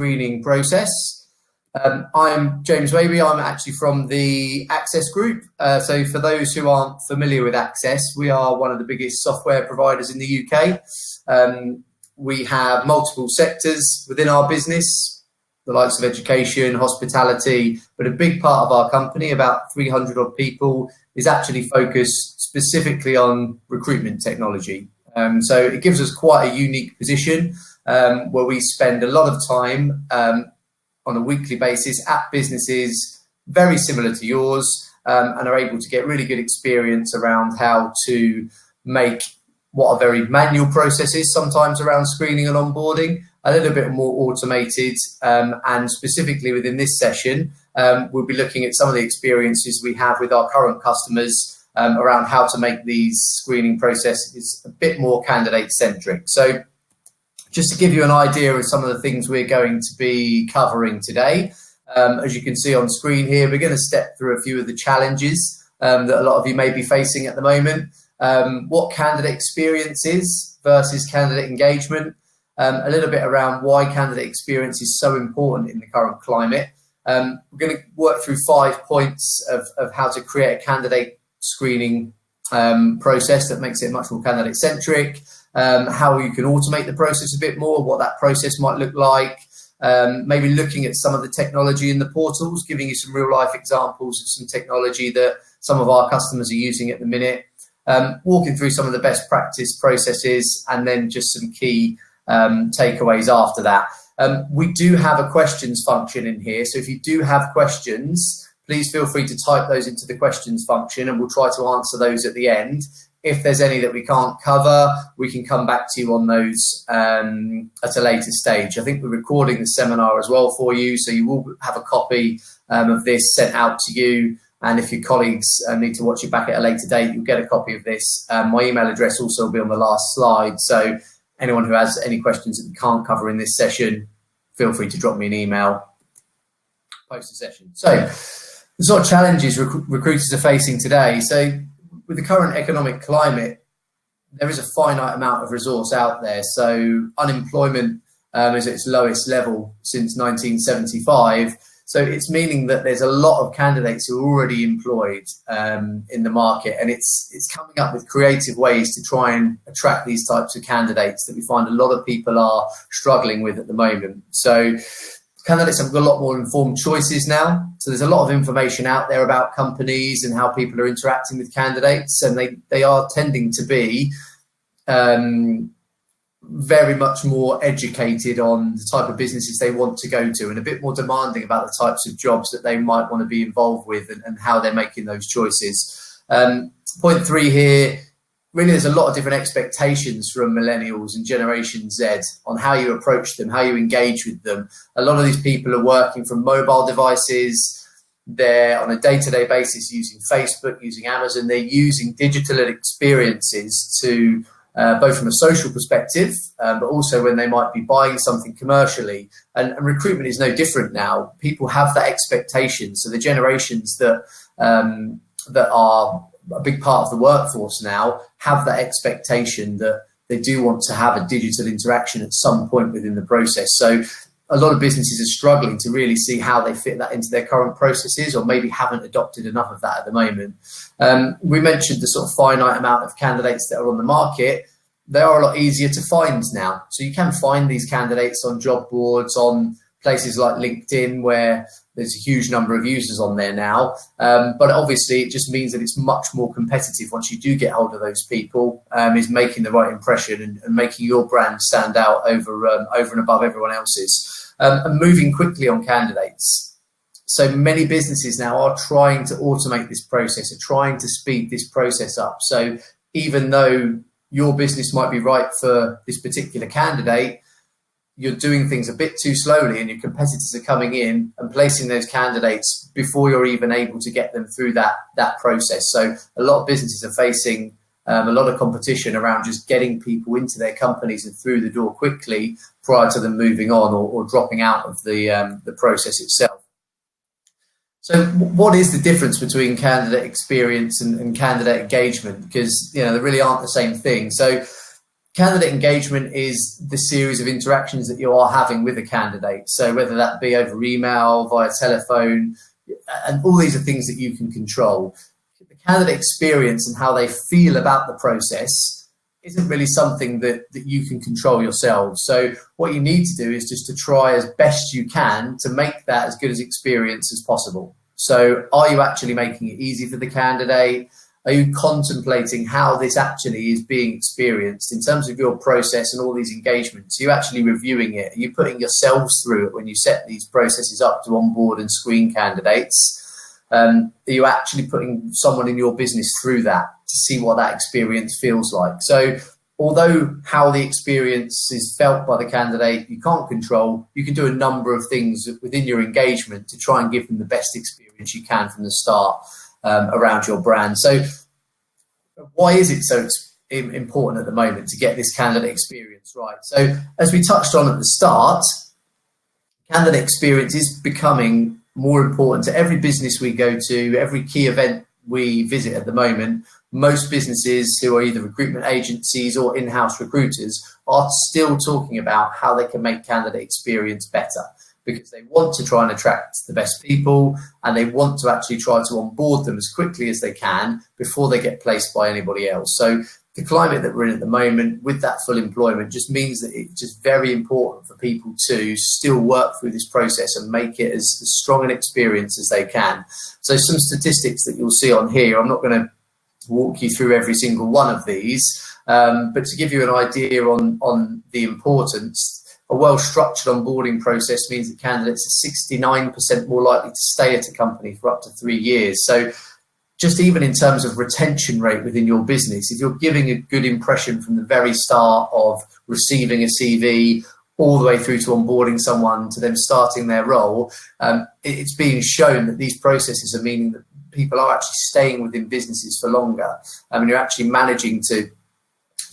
screening process. I'm James Waby. I'm actually from the Access Group. So for those who aren't familiar with Access, we are one of the biggest software providers in the UK. We have multiple sectors within our business, the likes of education, hospitality, but a big part of our company, about 300 odd people, is actually focused specifically on recruitment technology. So it gives us quite a unique position where we spend a lot of time on a weekly basis at businesses very similar to yours and are able to get really good experience around how to make what are very manual processes sometimes around screening and onboarding a little bit more automated. And specifically within this session, we'll be looking at some of the experiences we have with our current customers around how to make these screening processes a bit more candidate-centric. So just to give you an idea of some of the things we're going to be covering today, as you can see on screen here, we're going to step through a few of the challenges that a lot of you may be facing at the moment, what candidate experience is versus candidate engagement, a little bit around why candidate experience is so important in the current climate. We're going to work through 5 points of how to create a candidate screening process that makes it much more candidate-centric, how you can automate the process a bit more, what that process might look like, maybe looking at some of the technology in the portals, giving you some real-life examples of some technology that some of our customers are using at the minute, walking through some of the best practice processes, and then just some key takeaways after that. We do have a questions function in here, so if you do have questions, please feel free to type those into the questions function and we'll try to answer those at the end. If there's any that we can't cover, we can come back to you on those at a later stage. I think we're recording the seminar as well for you, so you will have a copy of this sent out to you. And if your colleagues need to watch it back at a later date, you'll get a copy of this. My email address also will be on the last slide. So anyone who has any questions that we can't cover in this session, feel free to drop me an email post the session. So the sort of challenges recruiters are facing today. So with the current economic climate, there is a finite amount of resource out there. So unemployment is at its lowest level since 1975. So it's meaning that there's a lot of candidates who are already employed in the market, and it's coming up with creative ways to try and attract these types of candidates that we find a lot of people are struggling with at the moment. So candidates have got a lot more informed choices now. So there's a lot of information out there about companies and how people are interacting with candidates, and they are tending to be very much more educated on the type of businesses they want to go to and a bit more demanding about the types of jobs that they might want to be involved with and how they're making those choices. Point 3 here, really there's a lot of different expectations from millennials and Generation Z on how you approach them, how you engage with them. A lot of these people are working from mobile devices. They're on a day-to-day basis using Facebook, using Amazon. They're using digital experiences to both from a social perspective, but also when they might be buying something commercially. And recruitment is no different now. People have that expectation. So the generations that are a big part of the workforce now have that expectation that they do want to have a digital interaction at some point within the process. So a lot of businesses are struggling to really see how they fit that into their current processes, or maybe haven't adopted enough of that at the moment. We mentioned the sort of finite amount of candidates that are on the market. They are a lot easier to find now. So you can find these candidates on job boards, on places like LinkedIn, where there's a huge number of users on there now. But obviously it just means that it's much more competitive once you do get hold of those people, is making the right impression and making your brand stand out over and above everyone else's. And moving quickly on candidates. So many businesses now are trying to automate this process, are trying to speed this process up. So even though your business might be right for this particular candidate, you're doing things a bit too slowly and your competitors are coming in and placing those candidates before you're even able to get them through that process. So a lot of businesses are facing a lot of competition around just getting people into their companies and through the door quickly prior to them moving on or dropping out of the process itself. So what is the difference between candidate experience and candidate engagement? Because, you know, they really aren't the same thing. So Candidate engagement is the series of interactions that you are having with a candidate. So whether that be over email, via telephone, and all these are things that you can control. The candidate experience and how they feel about the process isn't really something that you can control yourself. So what you need to do is just to try as best you can to make that as good as experience as possible. So are you actually making it easy for the candidate? Are you contemplating how this actually is being experienced in terms of your process and all these engagements? Are you actually reviewing it? Are you putting yourselves through it when you set these processes up to onboard and screen candidates? Are you actually putting someone in your business through that to see what that experience feels like? So although how the experience is felt by the candidate you can't control, you can do a number of things within your engagement to try and give them the best experience you can from the start around your brand. So why is it so important at the moment to get this candidate experience right? So as we touched on at the start, candidate experience is becoming more important to every business we go to, every key event we visit at the moment. Most businesses who are either recruitment agencies or in-house recruiters are still talking about how they can make candidate experience better, because they want to try and attract the best people and they want to actually try to onboard them as quickly as they can before they get placed by anybody else. So the climate that we're in at the moment with that full employment just means that it's just very important for people to still work through this process and make it as strong an experience as they can. So some statistics that you'll see on here, I'm not going to walk you through every single one of these, but to give you an idea on the importance, a well-structured onboarding process means that candidates are 69% more likely to stay at a company for up to 3 years. So just even in terms of retention rate within your business, if you're giving a good impression from the very start of receiving a CV all the way through to onboarding someone to them starting their role, it's being shown that these processes are meaning that people are actually staying within businesses for longer. You're actually managing to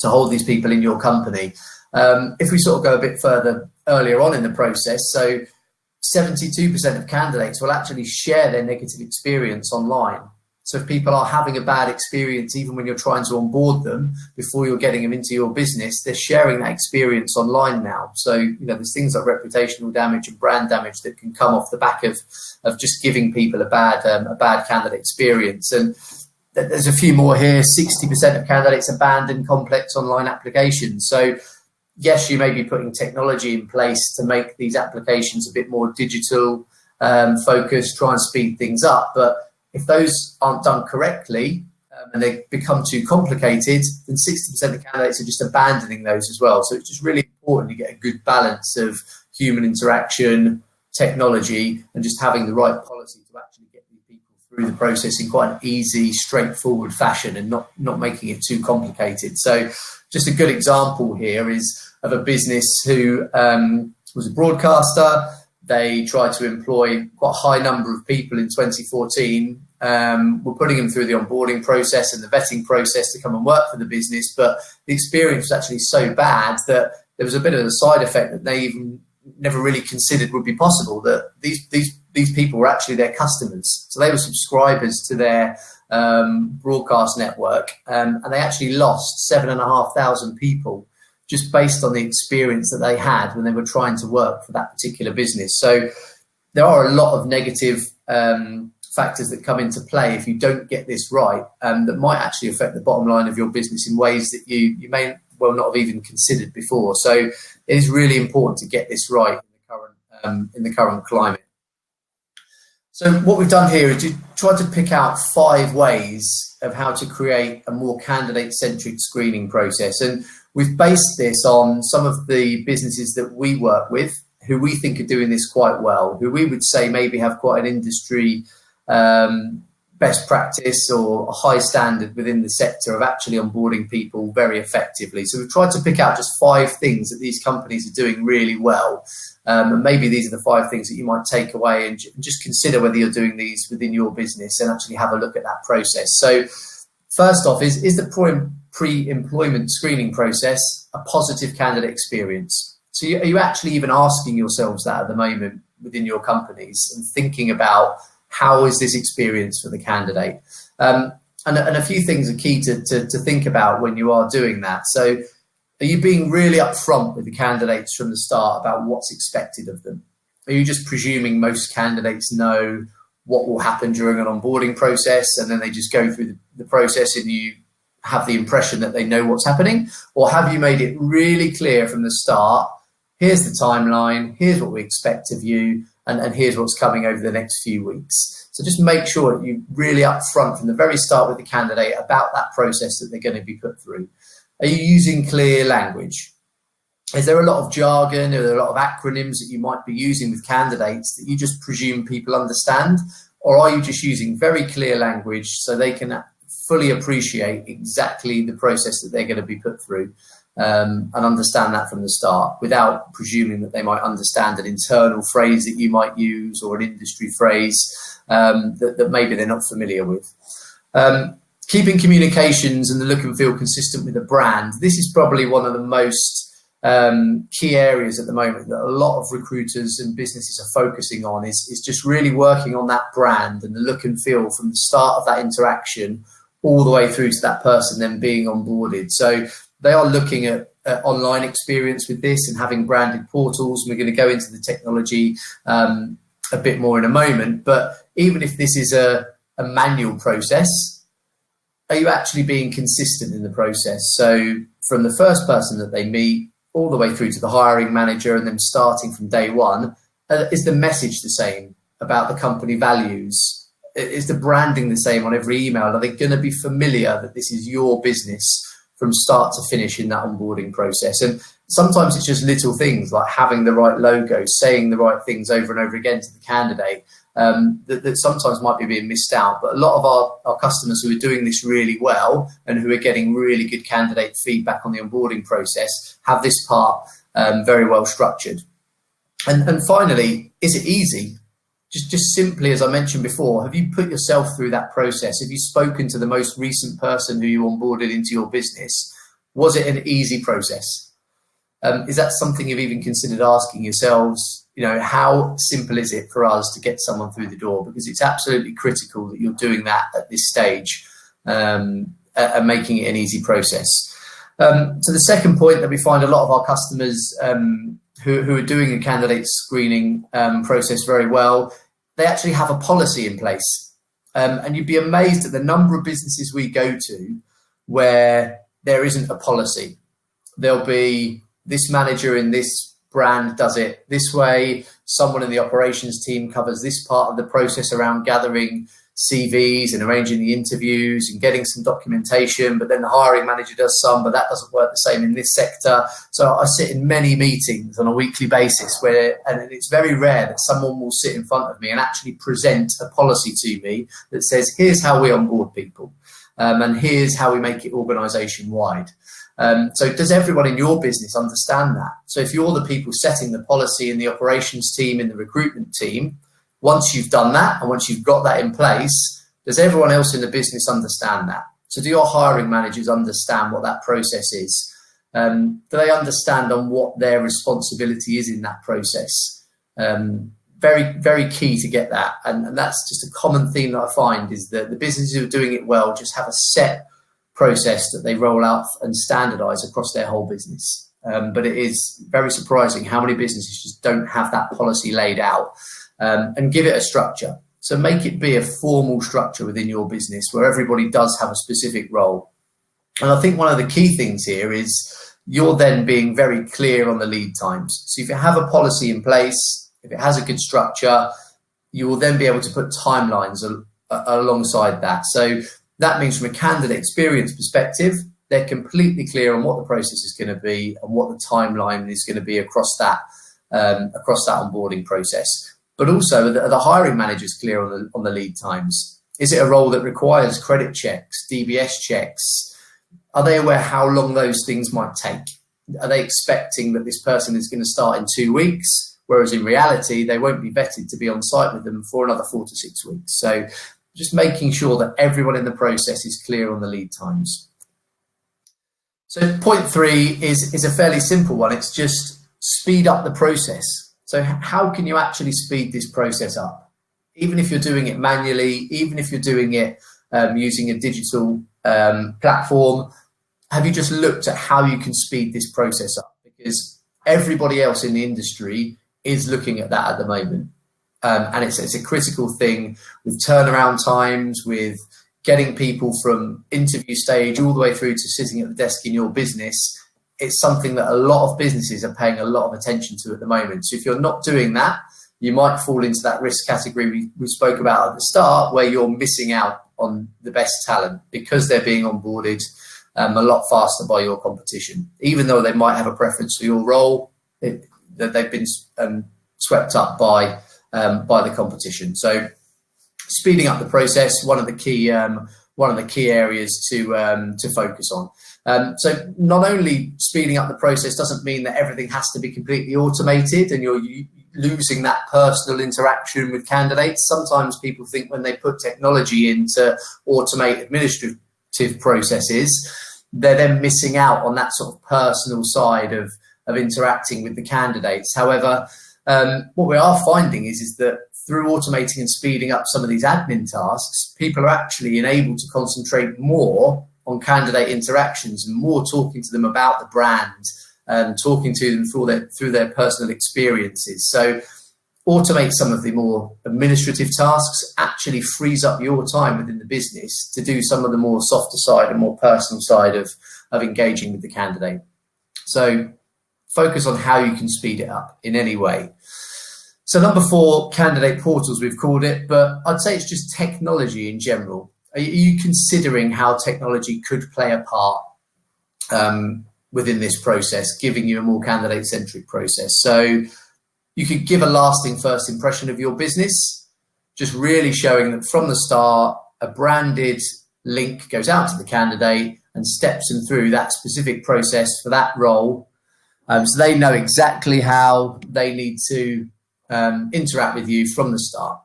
hold these people in your company. If we sort of go a bit further earlier on in the process, so 72% of candidates will actually share their negative experience online. So if people are having a bad experience, even when you're trying to onboard them before you're getting them into your business, they're sharing that experience online now. So, there's things like reputational damage and brand damage that can come off the back of just giving people a bad candidate experience. And there's a few more here. 60% of candidates abandon complex online applications. So yes, you may be putting technology in place to make these applications a bit more digital focused, try and speed things up. But if those aren't done correctly and they become too complicated, then 60% of candidates are just abandoning those as well. So it's just really important to get a good balance of human interaction, technology, and just having the right policy to actually get these people through the process in quite an easy, straightforward fashion and not making it too complicated. So just a good example here is of a business who was a broadcaster. They tried to employ quite a high number of people in 2014. We're putting them through the onboarding process and the vetting process to come and work for the business. But the experience was actually so bad that there was a bit of a side effect that they even never really considered would be possible, that these people were actually their customers. So they were subscribers to their broadcast network, and they actually lost 7,500 people just based on the experience that they had when they were trying to work for that particular business. So there are a lot of negative factors that come into play if you don't get this right, that might actually affect the bottom line of your business in ways that you may well not have even considered before. So it is really important to get this right in the current climate. So what we've done here is to try to pick out 5 ways of how to create a more candidate-centric screening process. And we've based this on some of the businesses that we work with, who we think are doing this quite well, who we would say maybe have quite an industry best practice or a high standard within the sector of actually onboarding people very effectively. So we've tried to pick out just 5 things that these companies are doing really well. And maybe these are the 5 things that you might take away and just consider whether you're doing these within your business and actually have a look at that process. So first off, is the pre-employment screening process a positive candidate experience? So are you actually even asking yourselves that at the moment within your companies and thinking about how is this experience for the candidate? And a few things are key to think about when you are doing that. So Are you being really upfront with the candidates from the start about what's expected of them? Are you just presuming most candidates know what will happen during an onboarding process, and then they just go through the process and you have the impression that they know what's happening? Or have you made it really clear from the start, here's the timeline, here's what we expect of you, and here's what's coming over the next few weeks? So just make sure that you're really upfront from the very start with the candidate about that process that they're going to be put through. Are you using clear language? Is there a lot of jargon? Are there a lot of acronyms that you might be using with candidates that you just presume people understand? Or are you just using very clear language so they can fully appreciate exactly the process that they're going to be put through, and understand that from the start without presuming that they might understand an internal phrase that you might use or an industry phrase that maybe they're not familiar with? Keeping communications and the look and feel consistent with the brand. This is probably one of the most key areas at the moment that a lot of recruiters and businesses are focusing on, is just really working on that brand and the look and feel from the start of that interaction all the way through to that person then being onboarded. So they are looking at online experience with this and having branded portals. We're going to go into the technology a bit more in a moment, but even if this is a manual process, are you actually being consistent in the process? So from the first person that they meet all the way through to the hiring manager and then starting from day one, is the message the same about the company values? Is the branding the same on every email? Are they going to be familiar that this is your business from start to finish in that onboarding process? And sometimes it's just little things like having the right logo, saying the right things over and over again to the candidate, that sometimes might be being missed out. But a lot of our customers who are doing this really well and who are getting really good candidate feedback on the onboarding process have this part very well structured. And finally, is it easy? Just simply, as I mentioned before, have you put yourself through that process? Have you spoken to the most recent person who you onboarded into your business? Was it an easy process? Is that something you've even considered asking yourselves? You know, how simple is it for us to get someone through the door? Because it's absolutely critical that you're doing that at this stage and making it an easy process. So the second point that we find a lot of our customers who are doing a candidate screening process very well, they actually have a policy in place. And you'd be amazed at the number of businesses we go to where there isn't a policy. There'll be this manager in this brand does it this way, someone in the operations team covers this part of the process around gathering CVs and arranging the interviews and getting some documentation, but then the hiring manager does some, but that doesn't work the same in this sector. So I sit in many meetings on a weekly basis and it's very rare that someone will sit in front of me and actually present a policy to me that says, here's how we onboard people, and here's how we make it organisation wide. So does everyone in your business understand that? So if you're the people setting the policy in the operations team, in the recruitment team, once you've done that and once you've got that in place, does everyone else in the business understand that? So do your hiring managers understand what that process is? Do they understand on what their responsibility is in that process? Very, very key to get that. And that's just a common theme that I find is that the businesses who are doing it well just have a set process that they roll out and standardize across their whole business. But it is very surprising how many businesses just don't have that policy laid out. And give it a structure. So make it be a formal structure within your business where everybody does have a specific role. And I think one of the key things here is you're then being very clear on the lead times. So if you have a policy in place, if it has a good structure, you will then be able to put timelines alongside that. So that means from a candidate experience perspective, they're completely clear on what the process is going to be and what the timeline is going to be across that onboarding process. But also the hiring manager's clear on the lead times. Is it a role that requires credit checks, DBS checks? Are they aware how long those things might take? Are they expecting that this person is going to start in 2 weeks, whereas in reality, they won't be vetted to be on site with them for another 4 to 6 weeks? So just making sure that everyone in the process is clear on the lead times. So point 3 is a fairly simple one. It's just speed up the process. So how can you actually speed this process up? Even if you're doing it manually, even if you're doing it using a digital platform, have you just looked at how you can speed this process up? Because everybody else in the industry is looking at that at the moment. And it's a critical thing with turnaround times, with getting people from interview stage all the way through to sitting at the desk in your business. It's something that a lot of businesses are paying a lot of attention to at the moment. So if you're not doing that, you might fall into that risk category we spoke about at the start, where you're missing out on the best talent because they're being onboarded a lot faster by your competition. Even though they might have a preference for your role, they've been swept up by the competition. So speeding up the process, one of the key areas to focus on. So not only speeding up the process doesn't mean that everything has to be completely automated and you're losing that personal interaction with candidates. Sometimes people think when they put technology into automate administrative processes, they're then missing out on that sort of personal side of interacting with the candidates. However, what we are finding is that through automating and speeding up some of these admin tasks, people are actually enabled to concentrate more on candidate interactions and more talking to them about the brand and talking to them through their personal experiences. So automate some of the more administrative tasks actually frees up your time within the business to do some of the more softer side and more personal side of engaging with the candidate. So focus on how you can speed it up in any way. So number 4, candidate portals, we've called it, but I'd say it's just technology in general. Are you considering how technology could play a part within this process, giving you a more candidate-centric process? So you could give a lasting first impression of your business, just really showing that from the start, a branded link goes out to the candidate and steps them through that specific process for that role. So they know exactly how they need to interact with you from the start.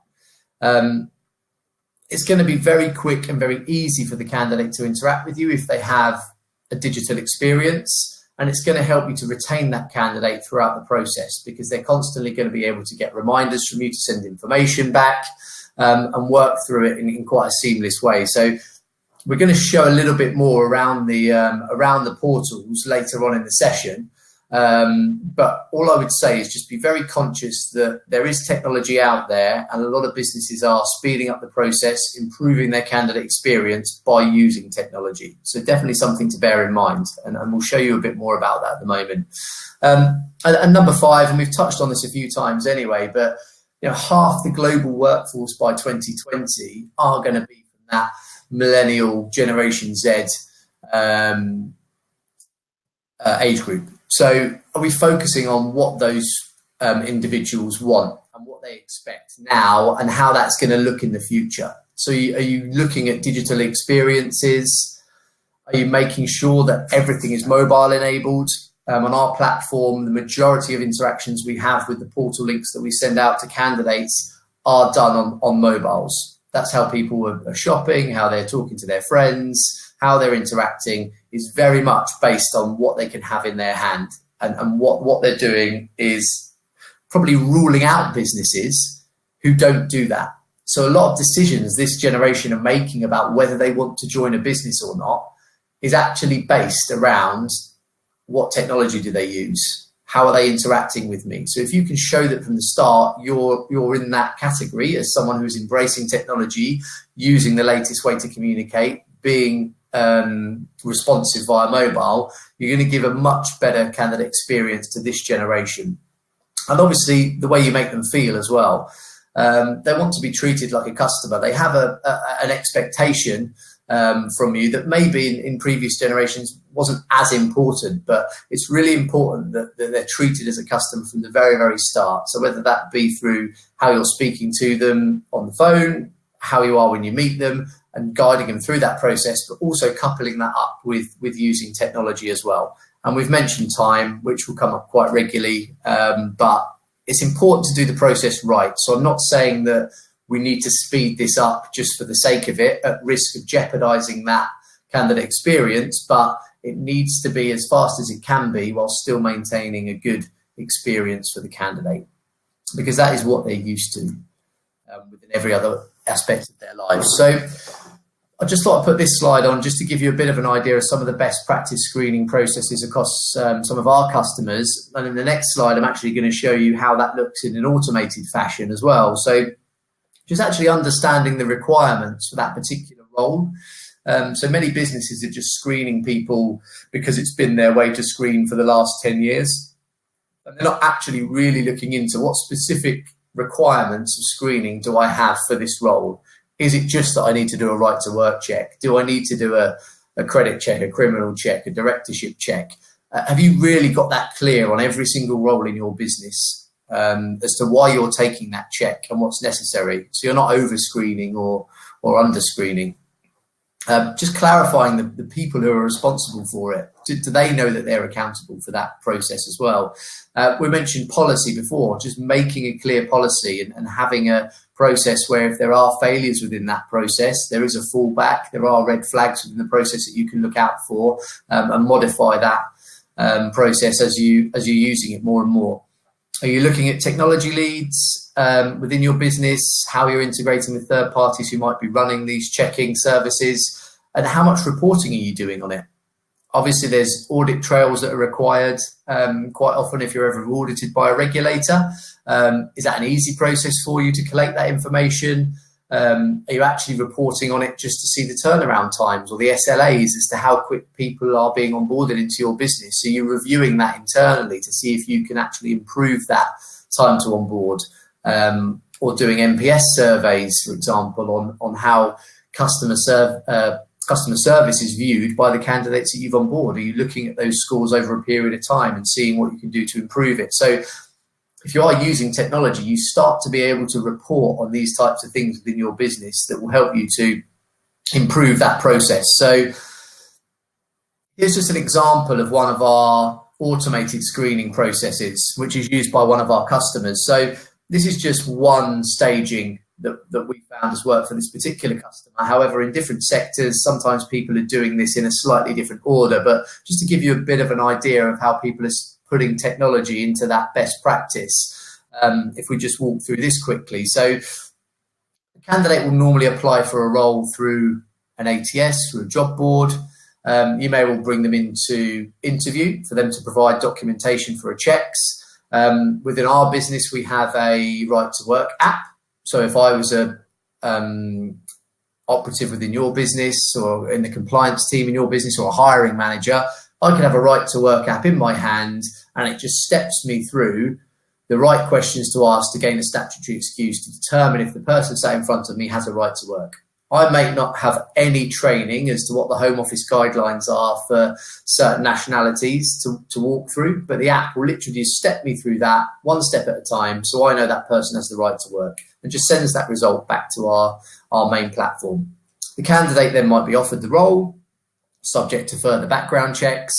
It's going to be very quick and very easy for the candidate to interact with you if they have a digital experience, and it's going to help you to retain that candidate throughout the process because they're constantly going to be able to get reminders from you to send information back and work through it in quite a seamless way. So we're going to show a little bit more around the portals later on in the session. But all I would say is just be very conscious that there is technology out there and a lot of businesses are speeding up the process, improving their candidate experience by using technology. So definitely something to bear in mind, and we'll show you a bit more about that at the moment. And number 5, and we've touched on this a few times anyway, but half the global workforce by 2020 are going to be from that millennial Generation Z age group. So are we focusing on what those individuals want and what they expect now and how that's going to look in the future? So are you looking at digital experiences? Are you making sure that everything is mobile enabled? On our platform, the majority of interactions we have with the portal links that we send out to candidates are done on mobiles. That's how people are shopping, how they're talking to their friends, how they're interacting is very much based on what they can have in their hand. And what they're doing is probably ruling out businesses who don't do that. So a lot of decisions this generation are making about whether they want to join a business or not is actually based around what technology do they use? How are they interacting with me? So if you can show that from the start, you're in that category as someone who's embracing technology, using the latest way to communicate, being responsive via mobile, you're going to give a much better candidate experience to this generation. And obviously the way you make them feel as well. They want to be treated like a customer. They have an expectation from you that maybe in previous generations wasn't as important, but it's really important that they're treated as a customer from the very, very start. So whether that be through how you're speaking to them on the phone, how you are when you meet them, and guiding them through that process, but also coupling that up with using technology as well. And we've mentioned time, which will come up quite regularly, but it's important to do the process right. So I'm not saying that we need to speed this up just for the sake of it, at risk of jeopardizing that candidate experience, but it needs to be as fast as it can be while still maintaining a good experience for the candidate, because that is what they're used to within every other aspect of their lives. So I just thought I'd put this slide on just to give you a bit of an idea of some of the best practice screening processes across some of our customers. And in the next slide, I'm actually going to show you how that looks in an automated fashion as well. So just actually understanding the requirements for that particular role. So many businesses are just screening people because it's been their way to screen for the last 10 years. And they're not actually really looking into what specific requirements of screening do I have for this role. Is it just that I need to do a right to work check? Do I need to do a credit check, a criminal check, a directorship check? Have you really got that clear on every single role in your business as to why you're taking that check and what's necessary? So you're not over screening or under screening. Just clarifying the people who are responsible for it. Do they know that they're accountable for that process as well? We mentioned policy before, just making a clear policy and having a process where if there are failures within that process, there is a fallback, there are red flags within the process that you can look out for and modify that process as you're using it more and more. Are you looking at technology leads within your business, how you're integrating with third parties who might be running these checking services, and how much reporting are you doing on it? Obviously, there's audit trails that are required quite often if you're ever audited by a regulator. Is that an easy process for you to collect that information? Are you actually reporting on it just to see the turnaround times or the SLAs as to how quick people are being onboarded into your business? So you're reviewing that internally to see if you can actually improve that time to onboard, or doing NPS surveys, for example, on how customer service is viewed by the candidates that you've on board. Are you looking at those scores over a period of time and seeing what you can do to improve it? So if you are using technology, you start to be able to report on these types of things within your business that will help you to improve that process. So here's just an example of one of our automated screening processes, which is used by one of our customers. So this is just one staging that we found has worked for this particular customer. However, in different sectors, sometimes people are doing this in a slightly different order. But just to give you a bit of an idea of how people are putting technology into that best practice, if we just walk through this quickly. So the candidate will normally apply for a role through an ATS, through a job board. You may well bring them into interview for them to provide documentation for a checks. Within our business, we have a right to work app. So if I was a operative within your business or in the compliance team in your business or a hiring manager, I can have a right to work app in my hand, and it just steps me through the right questions to ask to gain a statutory excuse to determine if the person sat in front of me has a right to work. I may not have any training as to what the Home Office guidelines are for certain nationalities to walk through, but the app will literally just step me through that one step at a time, so I know that person has the right to work, and just sends that result back to our main platform. The candidate then might be offered the role, subject to further background checks.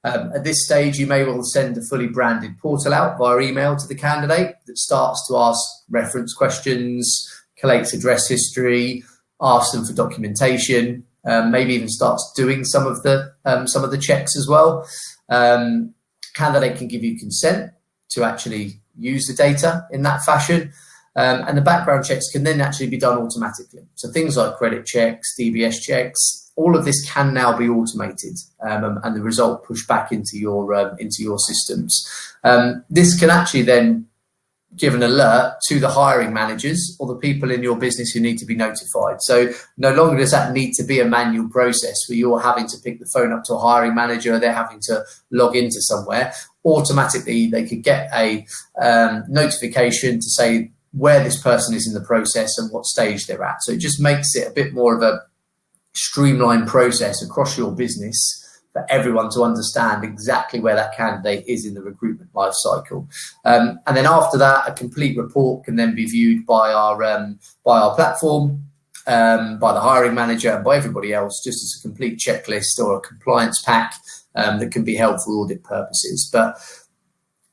At this stage, you may well send a fully branded portal out via email to the candidate that starts to ask reference questions, collates address history, asks them for documentation, maybe even starts doing some of the checks as well. Candidate can give you consent to actually use the data in that fashion, and the background checks can then actually be done automatically. So things like credit checks, DBS checks, all of this can now be automated, and the result pushed back into your systems. This can actually then give an alert to the hiring managers or the people in your business who need to be notified. So no longer does that need to be a manual process where you're having to pick the phone up to a hiring manager, they're having to log into somewhere. Automatically, they could get a notification to say where this person is in the process and what stage they're at. So it just makes it a bit more of a streamlined process across your business for everyone to understand exactly where that candidate is in the recruitment life cycle. And then after that, a complete report can then be viewed by our platform, by the hiring manager, and by everybody else, just as a complete checklist or a compliance pack that can be held for audit purposes. But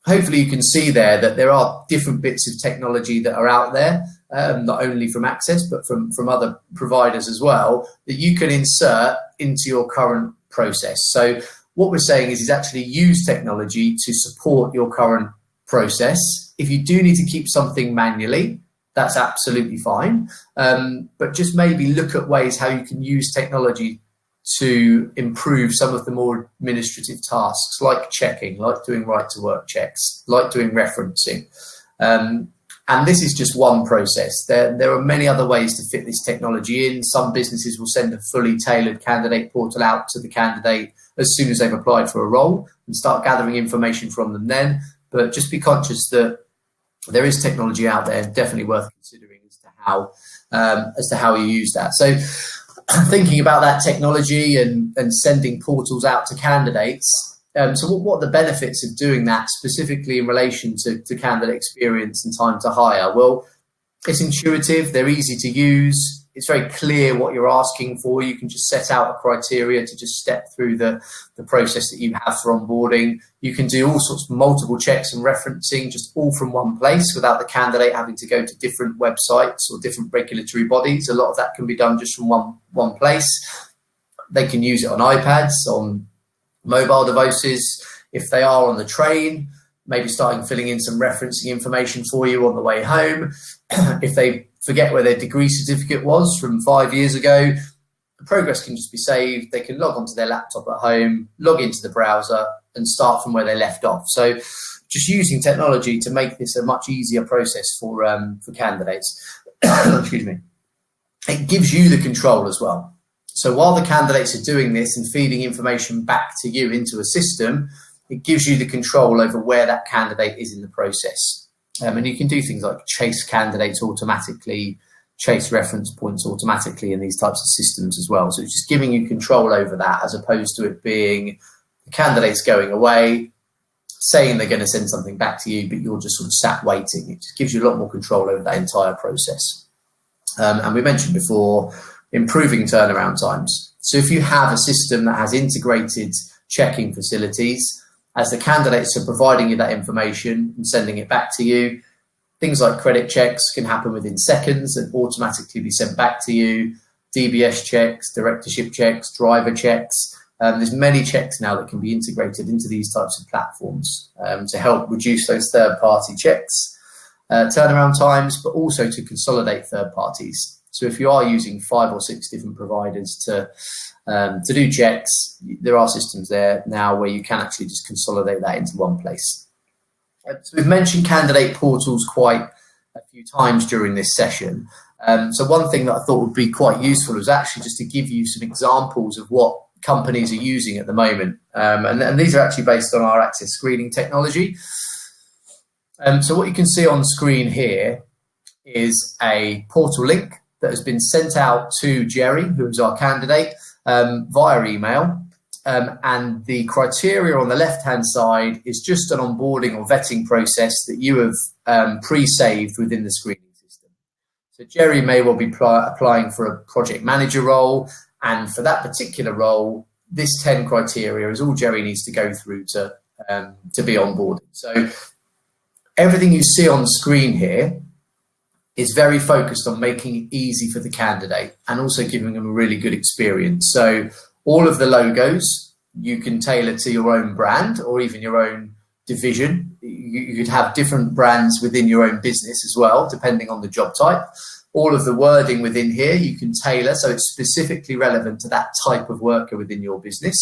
hopefully you can see there that there are different bits of technology that are out there, not only from Access, but from other providers as well, that you can insert into your current process. So what we're saying is actually use technology to support your current process. If you do need to keep something manually, that's absolutely fine. But just maybe look at ways how you can use technology to improve some of the more administrative tasks, like checking, like doing right to work checks, like doing referencing. And this is just one process. There are many other ways to fit this technology in. Some businesses will send a fully tailored candidate portal out to the candidate as soon as they've applied for a role and start gathering information from them then. But just be conscious that there is technology out there, definitely worth considering as to how you use that. So thinking about that technology and sending portals out to candidates, so what are the benefits of doing that specifically in relation to candidate experience and time to hire? Well, it's intuitive, they're easy to use, it's very clear what you're asking for. You can just set out a criteria to just step through the process that you have for onboarding. You can do all sorts of multiple checks and referencing just all from one place without the candidate having to go to different websites or different regulatory bodies. A lot of that can be done just from one place. They can use it on iPads, on mobile devices. If they are on the train, maybe starting filling in some referencing information for you on the way home. If they forget where their degree certificate was from 5 years ago, the progress can just be saved. They can log onto their laptop at home, log into the browser and start from where they left off. So just using technology to make this a much easier process for candidates. Excuse me. It gives you the control as well. So while the candidates are doing this and feeding information back to you into a system, it gives you the control over where that candidate is in the process. And you can do things like chase candidates automatically, chase reference points automatically in these types of systems as well. So it's just giving you control over that, as opposed to it being the candidate's going away, saying they're going to send something back to you, but you're just sort of sat waiting. It just gives you a lot more control over that entire process. And we mentioned before, improving turnaround times. So if you have a system that has integrated checking facilities, as the candidates are providing you that information and sending it back to you, things like credit checks can happen within seconds and automatically be sent back to you. DBS checks, directorship checks, driver checks. There's many checks now that can be integrated into these types of platforms to help reduce those third-party checks, turnaround times, but also to consolidate third parties. So if you are using 5 or 6 different providers to do checks, there are systems there now where you can actually just consolidate that into one place. So we've mentioned candidate portals quite a few times during this session. So one thing that I thought would be quite useful is actually just to give you some examples of what companies are using at the moment. And these are actually based on our access screening technology. So what you can see on screen here is a portal link that has been sent out to Jerry, who is our candidate, via email. And the criteria on the left-hand side is just an onboarding or vetting process that you have pre-saved within the screening system. So Jerry may well be applying for a project manager role, and for that particular role, this 10 criteria is all Jerry needs to go through to be onboarded. So everything you see on screen here is very focused on making it easy for the candidate and also giving them a really good experience. So all of the logos you can tailor to your own brand or even your own division. You could have different brands within your own business as well, depending on the job type. All of the wording within here you can tailor so it's specifically relevant to that type of worker within your business.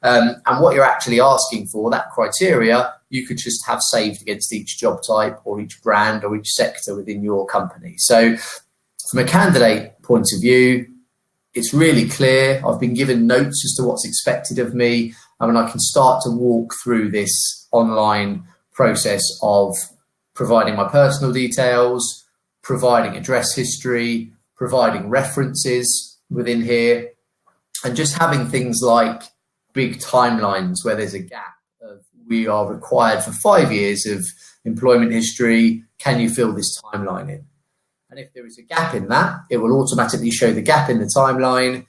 And what you're actually asking for, that criteria, you could just have saved against each job type or each brand or each sector within your company. So from a candidate point of view, it's really clear. I've been given notes as to what's expected of me. I mean, I can start to walk through this online process of providing my personal details, providing address history, providing references within here, and just having things like big timelines where there's a gap of we are required for 5 years of employment history. Can you fill this timeline in? And if there is a gap in that, it will automatically show the gap in the timeline.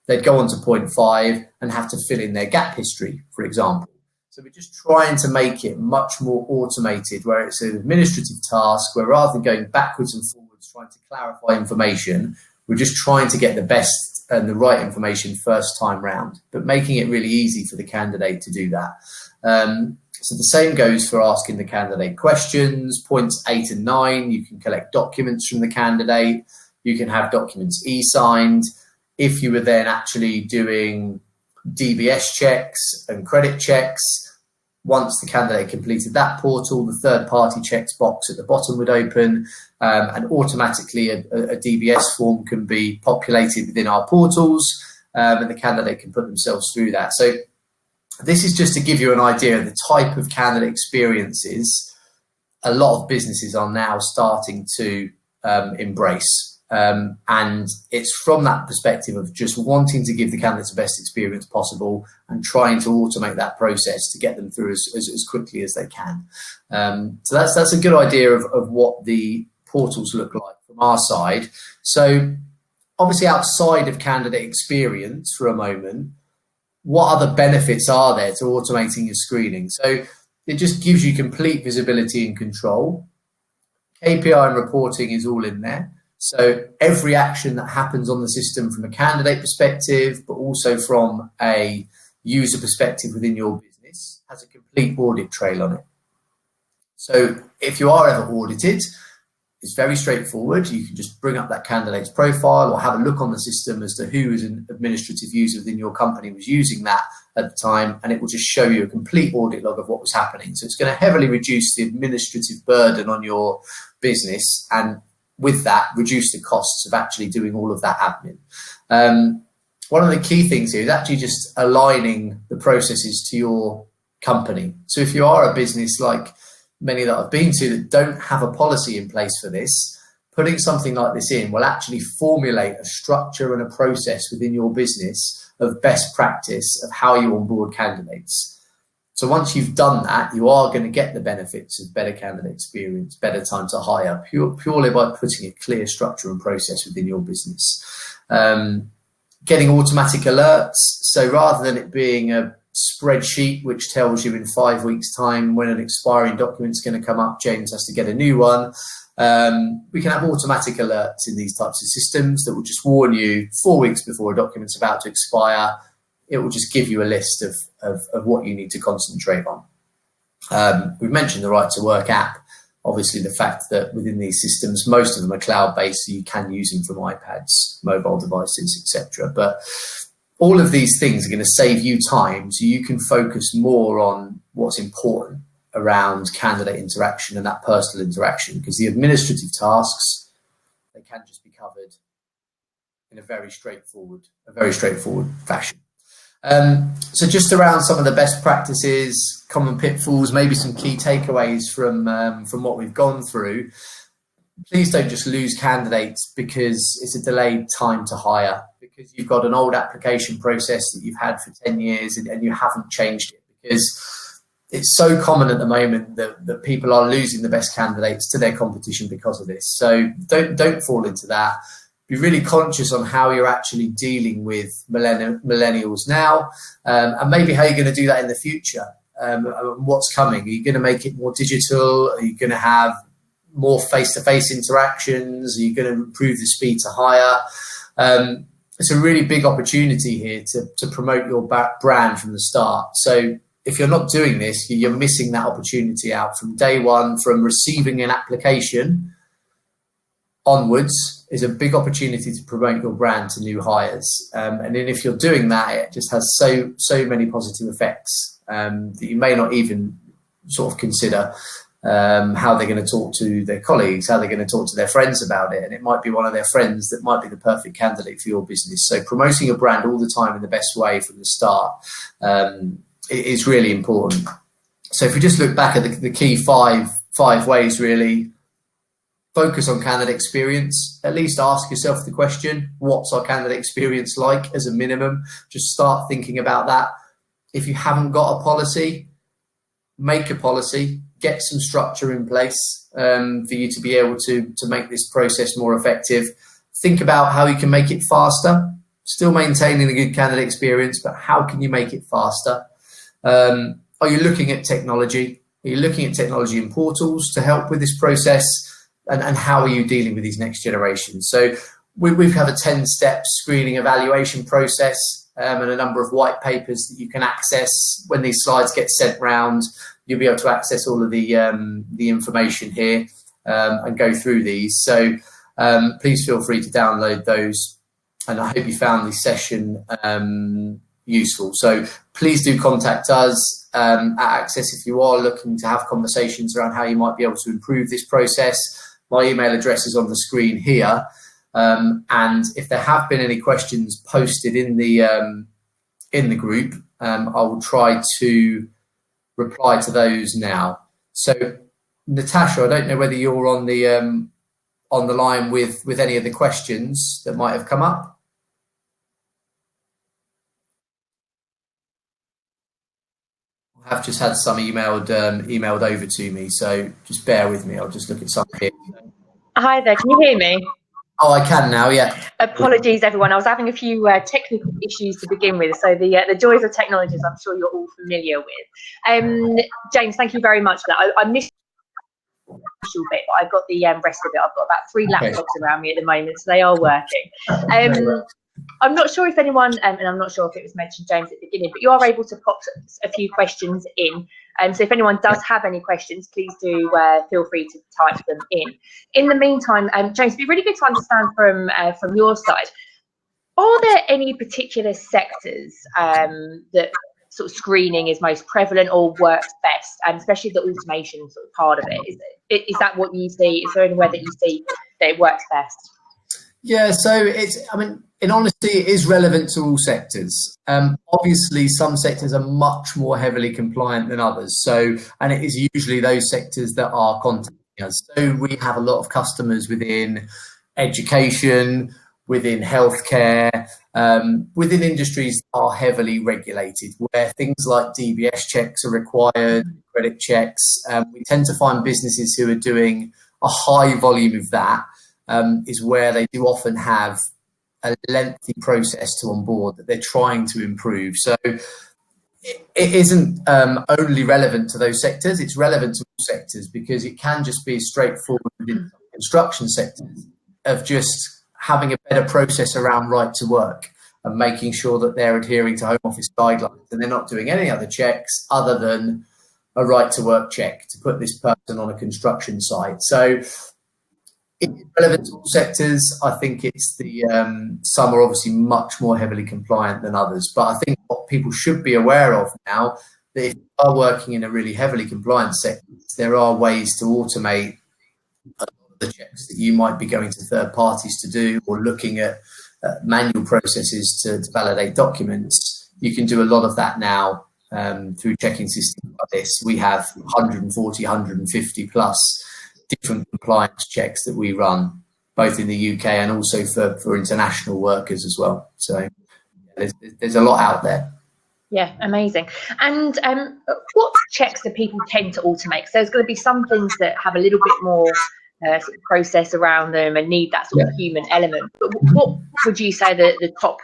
They'd go on to point 5 and have to fill in their gap history, for example. So we're just trying to make it much more automated, where it's an administrative task, where rather than going backwards and forwards trying to clarify information, we're just trying to get the best and the right information first time round, but making it really easy for the candidate to do that. So the same goes for asking the candidate questions. Points 8 and 9, you can collect documents from the candidate. You can have documents e-signed. If you were then actually doing DBS checks and credit checks, once the candidate completed that portal, the third-party checks box at the bottom would open, and automatically a DBS form can be populated within our portals, and the candidate can put themselves through that. So this is just to give you an idea of the type of candidate experiences a lot of businesses are now starting to embrace. And it's from that perspective of just wanting to give the candidates the best experience possible and trying to automate that process to get them through as quickly as they can. So that's a good idea of what the portals look like from our side. So obviously outside of candidate experience for a moment, what other benefits are there to automating your screening? So it just gives you complete visibility and control. KPI and reporting is all in there. So every action that happens on the system from a candidate perspective, but also from a user perspective within your business, has a complete audit trail on it. So if you are ever audited, it's very straightforward. You can just bring up that candidate's profile or have a look on the system as to who as an administrative user within your company was using that at the time, and it will just show you a complete audit log of what was happening. So it's going to heavily reduce the administrative burden on your business, and with that, reduce the costs of actually doing all of that admin. One of the key things here is actually just aligning the processes to your company. So if you are a business like many that I've been to that don't have a policy in place for this, putting something like this in will actually formulate a structure and a process within your business of best practice of how you onboard candidates. So once you've done that, you are going to get the benefits of better candidate experience, better time to hire, purely by putting a clear structure and process within your business. Getting automatic alerts. So rather than it being a spreadsheet which tells you in 5 weeks' time when an expiring document is going to come up, James has to get a new one. We can have automatic alerts in these types of systems that will just warn you 4 weeks before a document's about to expire. It will just give you a list of what you need to concentrate on. We've mentioned the Right to Work app. Obviously, the fact that within these systems, most of them are cloud-based, so you can use them from iPads, mobile devices, etc. But all of these things are going to save you time, so you can focus more on what's important around candidate interaction and that personal interaction, because the administrative tasks, they can just be covered in a very straightforward fashion. So just around some of the best practices, common pitfalls, maybe some key takeaways from what we've gone through. Please don't just lose candidates because it's a delayed time to hire, because you've got an old application process that you've had for 10 years and you haven't changed it, because it's so common at the moment that people are losing the best candidates to their competition because of this. So don't fall into that. Be really conscious on how you're actually dealing with millennials now, and maybe how you're going to do that in the future. What's coming? Are you going to make it more digital? Are you going to have more face-to-face interactions? Are you going to improve the speed to hire? It's a really big opportunity here to promote your brand from the start. So if you're not doing this, you're missing that opportunity out from day one. From receiving an application onwards is a big opportunity to promote your brand to new hires. And then if you're doing that, it just has so many positive effects that you may not even sort of consider. How they're going to talk to their colleagues, how they're going to talk to their friends about it. And it might be one of their friends that might be the perfect candidate for your business. So promoting your brand all the time in the best way from the start is really important. So if we just look back at the key five ways, really, focus on candidate experience. At least ask yourself the question, what's our candidate experience like as a minimum? Just start thinking about that. If you haven't got a policy, make a policy. Get some structure in place for you to be able to make this process more effective. Think about how you can make it faster, still maintaining a good candidate experience, but how can you make it faster? Are you looking at technology? Are you looking at technology and portals to help with this process? And how are you dealing with these next generations? So we have a 10-step screening evaluation process and a number of white papers that you can access when these slides get sent round. you'll be able to access all of the information here and go through these. So please feel free to download those, and I hope you found this session useful. So please do contact us at Access if you are looking to have conversations around how you might be able to improve this process. My email address is on the screen here, and if there have been any questions posted in the group, I will try to reply to those now. So Natasha, I don't know whether you're on the line with any of the questions that might have come up. I've just had some emailed over to me, so just bear with me. I'll just look at some here. Hi there, can you hear me? Oh, I can now, yeah. Apologies, everyone. I was having a few technical issues to begin with, so the joys of technology, I'm sure you're all familiar with. James, thank you very much for that. I missed the initial bit, but I've got the rest of it. I've got about 3 laptops around me at the moment, so they are working. I'm not sure if anyone, and I'm not sure if it was mentioned, James, at the beginning, but you are able to pop a few questions in. So if anyone does have any questions, please do feel free to type them in. In the meantime, James, it'd be really good to understand from your side, are there any particular sectors that sort of screening is most prevalent or works best, and especially the automation sort of part of it? Is that what you see? Is there anywhere that you see that it works best? Yeah, so in honesty, it is relevant to all sectors. Obviously, some sectors are much more heavily compliant than others. And it is usually those sectors that are contacting us. So we have a lot of customers within education, within healthcare, within industries that are heavily regulated, where things like DBS checks are required, credit checks. We tend to find businesses who are doing a high volume of that. Is where they do often have a lengthy process to onboard that they're trying to improve. So it isn't only relevant to those sectors, it's relevant to all sectors, because it can just be straightforward in construction sectors of just having a better process around right to work and making sure that they're adhering to Home Office guidelines and they're not doing any other checks other than a right to work check to put this person on a construction site. So it's relevant to all sectors. I think it's some are obviously much more heavily compliant than others. But I think what people should be aware of now, that if you are working in a really heavily compliant sector, there are ways to automate a lot of the checks that you might be going to third parties to do, or looking at manual processes to validate documents. You can do a lot of that now through checking systems like this. We have 140, 150 plus different compliance checks that we run, both in the UK and also for international workers as well. So there's a lot out there. Yeah, amazing. And what checks do people tend to automate? So there's going to be some things that have a little bit more sort of process around them and need that sort of human element. But what would you say the top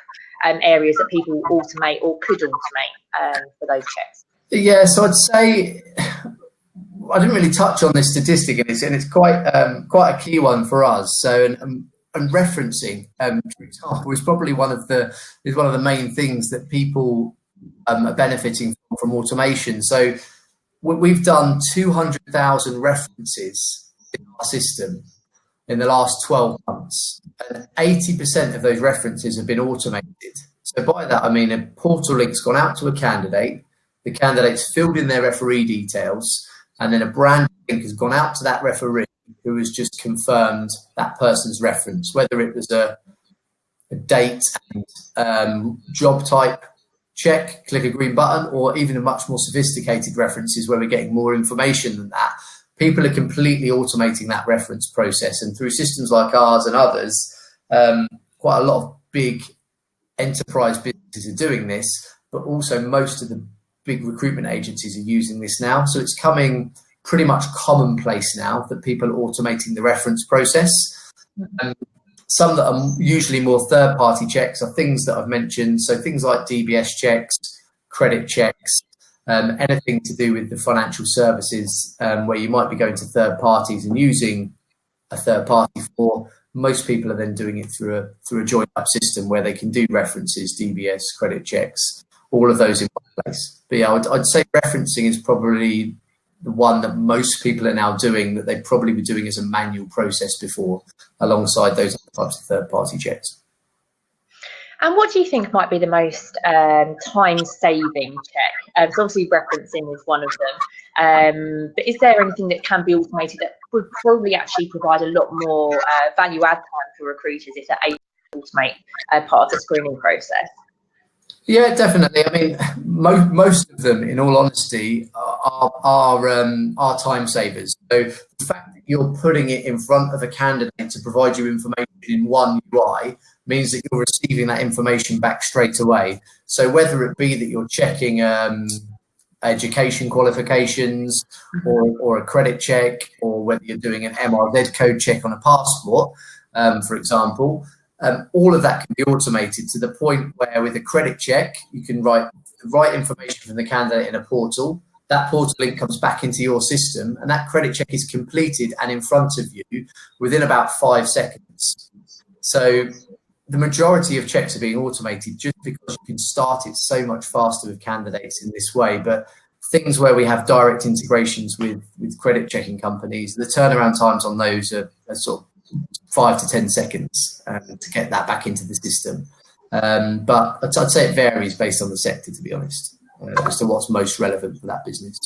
areas that people automate or could automate for those checks? Yeah, so I'd say, I didn't really touch on this statistic, and it's quite a key one for us. So, and referencing, for example, is probably one of the main things that people are benefiting from automation. So, we've done 200,000 references in our system in the last 12 months, and 80% of those references have been automated. So, by that I mean a portal link's gone out to a candidate, the candidate's filled in their referee details, and then a brand link has gone out to that referee who has just confirmed that person's reference, whether it was a date and job type check, click a green button, or even a much more sophisticated references where we're getting more information than that. People are completely automating that reference process, and through systems like ours and others, quite a lot of big enterprise businesses are doing this, but also most of the big recruitment agencies are using this now. So it's coming pretty much commonplace now that people are automating the reference process. Some that are usually more third-party checks are things that I've mentioned. So things like DBS checks, credit checks, anything to do with the financial services, where you might be going to third parties and using a third party for. Most people are then doing it through a joined up system where they can do references, DBS, credit checks, all of those in one place. But yeah, I'd say referencing is probably the one that most people are now doing that they probably were doing as a manual process before, alongside those other types of third-party checks. And what do you think might be the most time-saving check? So obviously referencing is one of them, but is there anything that can be automated that would probably actually provide a lot more value-add time for recruiters if they're able to automate part of the screening process? Yeah, definitely. I mean, most of them, in all honesty, are time savers. So the fact that you're putting it in front of a candidate to provide you information in one UI means that you're receiving that information back straight away. So whether it be that you're checking education qualifications or a credit check, or whether you're doing an MRZ code check on a passport, for example, all of that can be automated to the point where with a credit check, you can write the right information from the candidate in a portal. That portal link comes back into your system, and that credit check is completed and in front of you within about 5 seconds. So the majority of checks are being automated just because you can start it so much faster with candidates in this way. But things where we have direct integrations with credit checking companies, the turnaround times on those are sort of 5 to 10 seconds to get that back into the system. But I'd say it varies based on the sector, to be honest, as to what's most relevant for that business.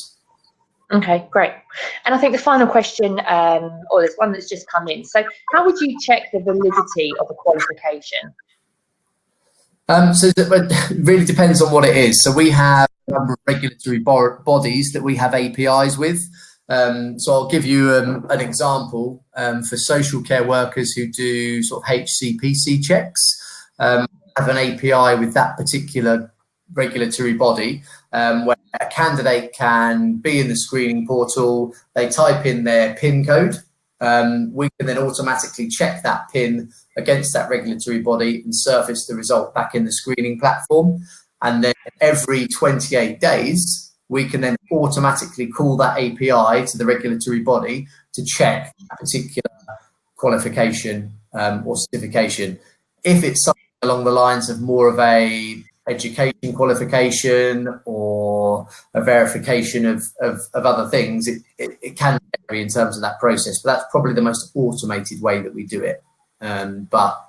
Okay, great. And I think the final question, or there's one that's just come in. So how would you check the validity of a qualification? So it really depends on what it is. So we have a number of regulatory bodies that we have APIs with. So I'll give you an example for social care workers who do sort of HCPC checks. Have an API with that particular regulatory body where a candidate can be in the screening portal, they type in their PIN code, we can then automatically check that PIN against that regulatory body and surface the result back in the screening platform. And then every 28 days, we can then automatically call that API to the regulatory body to check a particular qualification or certification. If it's something along the lines of more of a education qualification or a verification of other things, it can vary in terms of that process, but that's probably the most automated way that we do it. But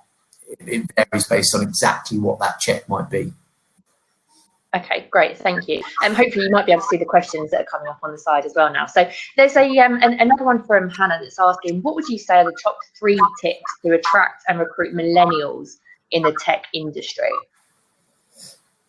it varies based on exactly what that check might be. Okay, great, thank you. Hopefully you might be able to see the questions that are coming up on the side as well now. So there's another one from Hannah that's asking, what would you say are the top 3 tips to attract and recruit millennials in the tech industry?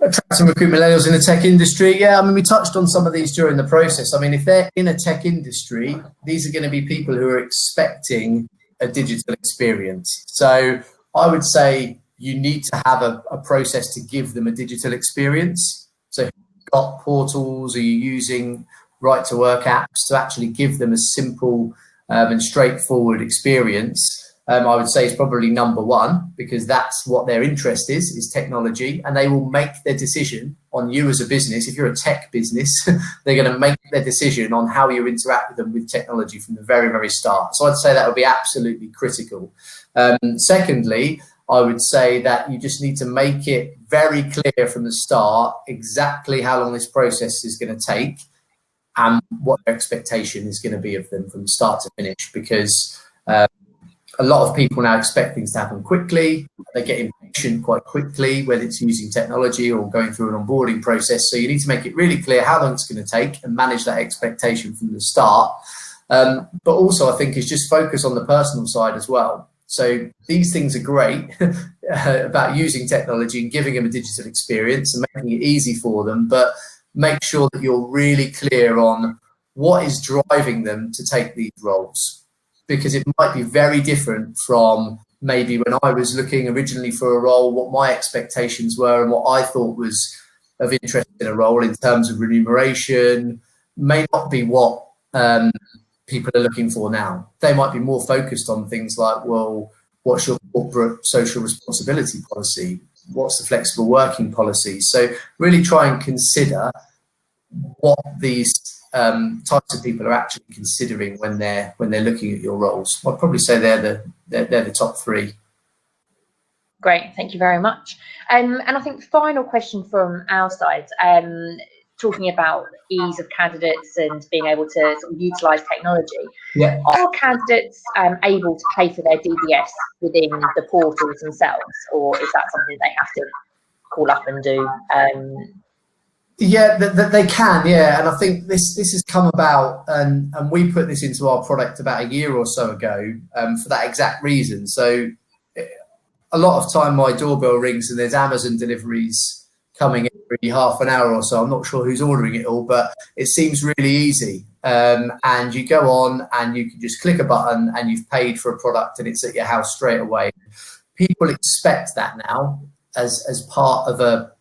Attract and recruit millennials in the tech industry? Yeah, I mean, we touched on some of these during the process. I mean, if they're in a tech industry, these are going to be people who are expecting a digital experience. So I would say you need to have a process to give them a digital experience. So if you've got portals, are you using right to work apps to actually give them a simple and straightforward experience? I would say is probably number 1, because that's what their interest is technology, and they will make their decision on you as a business. If you're a tech business, they're going to make their decision on how you interact with them with technology from the very, very start. So I'd say that would be absolutely critical. Secondly, I would say that you just need to make it very clear from the start exactly how long this process is going to take and what their expectation is going to be of them from start to finish, because a lot of people now expect things to happen quickly. They get impatient quite quickly, whether it's using technology or going through an onboarding process. So you need to make it really clear how long it's going to take and manage that expectation from the start. But also I think is just focus on the personal side as well. So these things are great about using technology and giving them a digital experience and making it easy for them, but make sure that you're really clear on what is driving them to take these roles. Because it might be very different from maybe when I was looking originally for a role, what my expectations were and what I thought was of interest in a role in terms of remuneration may not be what people are looking for now. They might be more focused on things like, well, what's your corporate social responsibility policy? What's the flexible working policy? So really try and consider what these types of people are actually considering when they're looking at your roles. I'd probably say they're the top 3. Great, thank you very much. And I think final question from our side. talking about ease of candidates and being able to sort of utilise technology. Yeah. Are candidates able to pay for their DBS within the portals themselves, or is that something they have to call up and do? Yeah, they can, yeah, and I think this has come about, and we put this into our product about a year or so ago for that exact reason. So a lot of time my doorbell rings and there's Amazon deliveries coming every half an hour or so. I'm not sure who's ordering it all, but it seems really easy. And you go on and you can just click a button and you've paid for a product and it's at your house straight away. People expect that now as part of a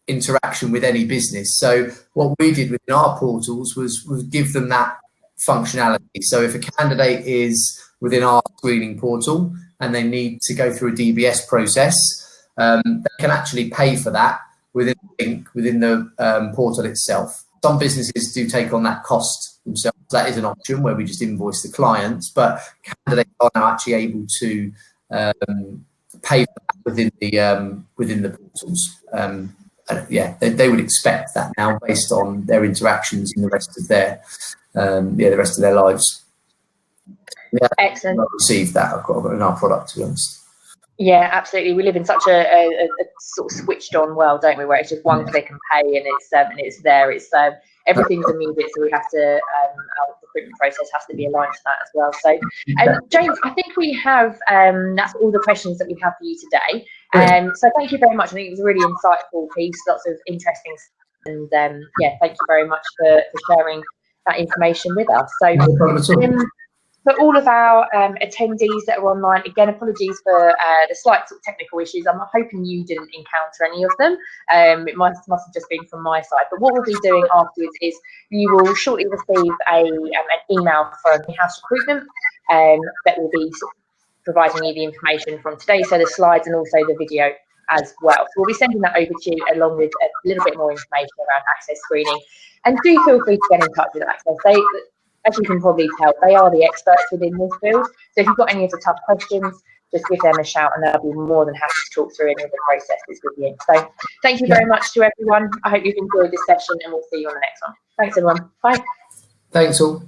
interaction with any business. So what we did within our portals was give them that functionality. So if a candidate is within our screening portal and they need to go through a DBS process, they can actually pay for that within the portal itself. Some businesses do take on that cost themselves. That is an option where we just invoice the clients, but candidates are now actually able to pay for that within the portals. Yeah, they would expect that now based on their interactions in the rest of their lives. Yeah, excellent. I've received that. I've got in our product, to be honest. Yeah, absolutely. We live in such a sort of switched on world, don't we? Where it's just one click and pay, and it's there. It's everything's immediate, so we have to our recruitment process has to be aligned to that as well. So, James, I think we have that's all the questions that we have for you today. So thank you very much. I think it was a really insightful piece, lots of interesting, and yeah, thank you very much for sharing that information with us. So. No problem at all. For all of our attendees that are online, again, apologies for the slight sort of technical issues. I'm hoping you didn't encounter any of them. It must have just been from my side. But what we'll be doing afterwards is you will shortly receive an email from in-house recruitment that will be sort of providing you the information from today, so the slides and also the video as well. So we'll be sending that over to you along with a little bit more information around access screening. And do feel free to get in touch with Access. As you can probably tell, they are the experts within this field. So if you've got any of the tough questions, just give them a shout and they'll be more than happy to talk through any of the processes with you. So thank you very much to everyone. I hope you've enjoyed this session and we'll see you on the next one. Thanks, everyone. Bye. Thanks all.